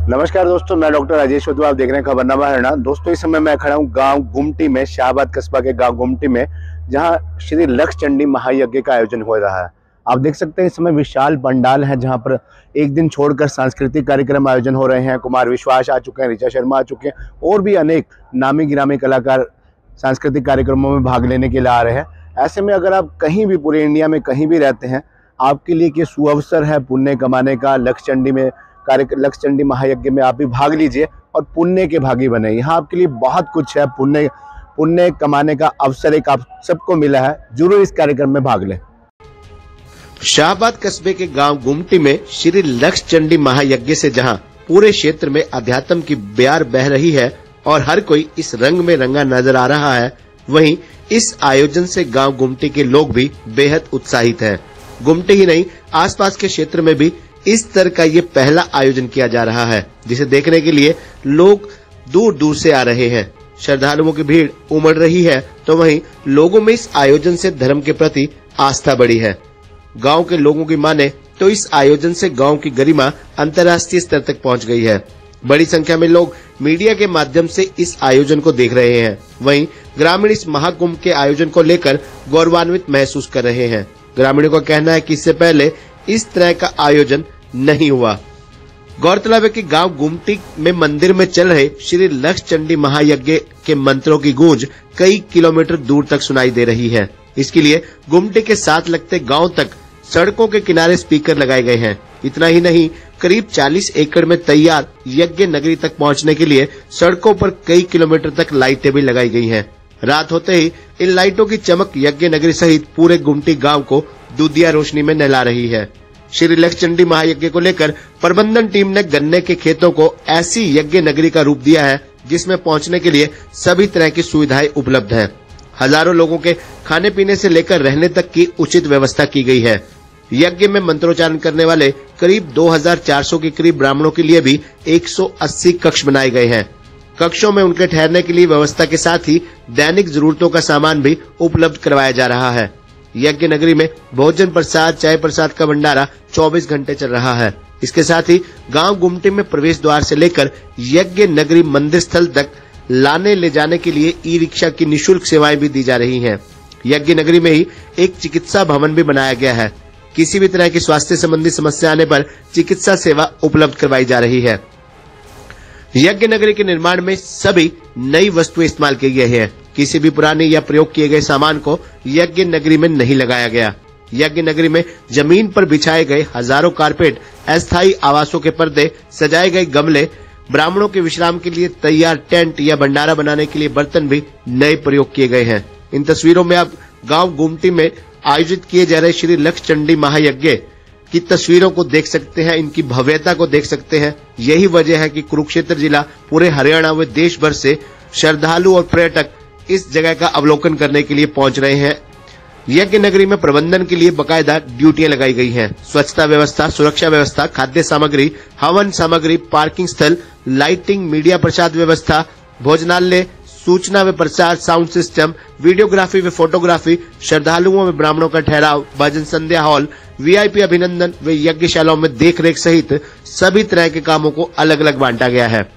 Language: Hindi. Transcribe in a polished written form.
नमस्कार दोस्तों, मैं डॉक्टर राजेश वधू। आप देख रहे हैं खबरनामा हरियाणा। दोस्तों, इस समय मैं खड़ा हूँ गांव गुमटी में, शाहबाद कस्बा के गांव गुमटी में, जहां श्री लक्ष्य चंडी महायज्ञ का आयोजन हो रहा है। आप देख सकते हैं इस समय विशाल पंडाल है, जहां पर एक दिन छोड़कर सांस्कृतिक कार्यक्रम आयोजन हो रहे हैं। कुमार विश्वास आ चुके हैं, ऋचा शर्मा आ चुके हैं और भी अनेक नामी गिरामी कलाकार सांस्कृतिक कार्यक्रमों में भाग लेने के लिए आ रहे हैं। ऐसे में अगर आप कहीं भी पूरे इंडिया में कहीं भी रहते हैं, आपके लिए ये सुअवसर है पुण्य कमाने का। लक्ष्य चंडी महायज्ञ में आप भी भाग लीजिए और पुण्य के भागी बने। यहाँ आपके लिए बहुत कुछ है, पुण्य कमाने का अवसर एक आप सबको मिला है। जरूर इस कार्यक्रम में भाग लें। शाहबाद कस्बे के गांव गुमटी में श्री लक्ष्य चंडी महायज्ञ से जहां पूरे क्षेत्र में अध्यात्म की बयार बह रही है और हर कोई इस रंग में रंगा नजर आ रहा है, वहीं इस आयोजन से गांव गुमटी के लोग भी बेहद उत्साहित हैं। गुमटी ही नहीं, आसपास के क्षेत्र में भी इस तरह का ये पहला आयोजन किया जा रहा है, जिसे देखने के लिए लोग दूर दूर से आ रहे हैं। श्रद्धालुओं की भीड़ उमड़ रही है, तो वहीं लोगों में इस आयोजन से धर्म के प्रति आस्था बढ़ी है। गांव के लोगों की माने तो इस आयोजन से गांव की गरिमा अंतर्राष्ट्रीय स्तर तक पहुंच गई है। बड़ी संख्या में लोग मीडिया के माध्यम से इस आयोजन को देख रहे हैं। वहीं ग्रामीण इस महाकुंभ के आयोजन को लेकर गौरवान्वित महसूस कर रहे हैं। ग्रामीणों का कहना है कि इससे पहले इस तरह का आयोजन नहीं हुआ। गौरतलब है कि गांव गुमटी में मंदिर में चल रहे श्री लक्ष्य चंडी महायज्ञ के मंत्रों की गूंज कई किलोमीटर दूर तक सुनाई दे रही है। इसके लिए गुमटी के साथ लगते गांव तक सड़कों के किनारे स्पीकर लगाए गए हैं। इतना ही नहीं, करीब 40 एकड़ में तैयार यज्ञ नगरी तक पहुंचने के लिए सड़कों पर कई किलोमीटर तक लाइटें भी लगाई गई हैं। रात होते ही इन लाइटों की चमक यज्ञ नगरी सहित पूरे गुमटी गांव को दूधिया रोशनी में नहला रही है। श्री लक्ष्य चंडी महायज्ञ को लेकर प्रबंधन टीम ने गन्ने के खेतों को ऐसी यज्ञ नगरी का रूप दिया है, जिसमें पहुंचने के लिए सभी तरह की सुविधाएं उपलब्ध हैं। हजारों लोगों के खाने पीने से लेकर रहने तक की उचित व्यवस्था की गई है। यज्ञ में मंत्रोच्चारण करने वाले करीब 2400 के करीब ब्राह्मणों के लिए भी 180 कक्ष बनाए गए हैं। कक्षों में उनके ठहरने के लिए व्यवस्था के साथ ही दैनिक जरूरतों का सामान भी उपलब्ध करवाया जा रहा है। यज्ञ नगरी में भोजन प्रसाद, चाय प्रसाद का भंडारा 24 घंटे चल रहा है। इसके साथ ही गांव गुमटी में प्रवेश द्वार से लेकर यज्ञ नगरी मंदिर स्थल तक लाने ले जाने के लिए ई रिक्शा की निःशुल्क सेवाएं भी दी जा रही हैं। यज्ञ नगरी में ही एक चिकित्सा भवन भी बनाया गया है। किसी भी तरह की स्वास्थ्य संबंधी समस्या आने पर चिकित्सा सेवा उपलब्ध करवाई जा रही है। यज्ञ नगरी के निर्माण में सभी नई वस्तुएं इस्तेमाल की गई है। किसी भी पुराने या प्रयोग किए गए सामान को यज्ञ नगरी में नहीं लगाया गया। यज्ञ नगरी में जमीन पर बिछाए गए हजारों कारपेट, अस्थायी आवासों के पर्दे, सजाए गए गमले, ब्राह्मणों के विश्राम के लिए तैयार टेंट या भंडारा बनाने के लिए बर्तन भी नए प्रयोग किए गए हैं। इन तस्वीरों में आप गांव गुमटी में आयोजित किए जा रहे श्री लक्ष्य चंडी महायज्ञ की तस्वीरों को देख सकते हैं, इनकी भव्यता को देख सकते हैं। यही वजह है कि कुरुक्षेत्र जिला, पूरे हरियाणा व देश भर से श्रद्धालु और पर्यटक इस जगह का अवलोकन करने के लिए पहुंच रहे हैं। यज्ञ नगरी में प्रबंधन के लिए बकायदा ड्यूटियां लगाई गई हैं। स्वच्छता व्यवस्था, सुरक्षा व्यवस्था, खाद्य सामग्री, हवन सामग्री, पार्किंग स्थल, लाइटिंग, मीडिया प्रसाद व्यवस्था, भोजनालय, सूचना व प्रचार, साउंड सिस्टम, वीडियोग्राफी व फोटोग्राफी, श्रद्धालुओं में ब्राह्मणों का ठहराव, भजन संध्या हॉल, वीआईपी अभिनंदन व यज्ञशालाओं में देखरेख सहित सभी तरह के कामों को अलग अलग बांटा गया है।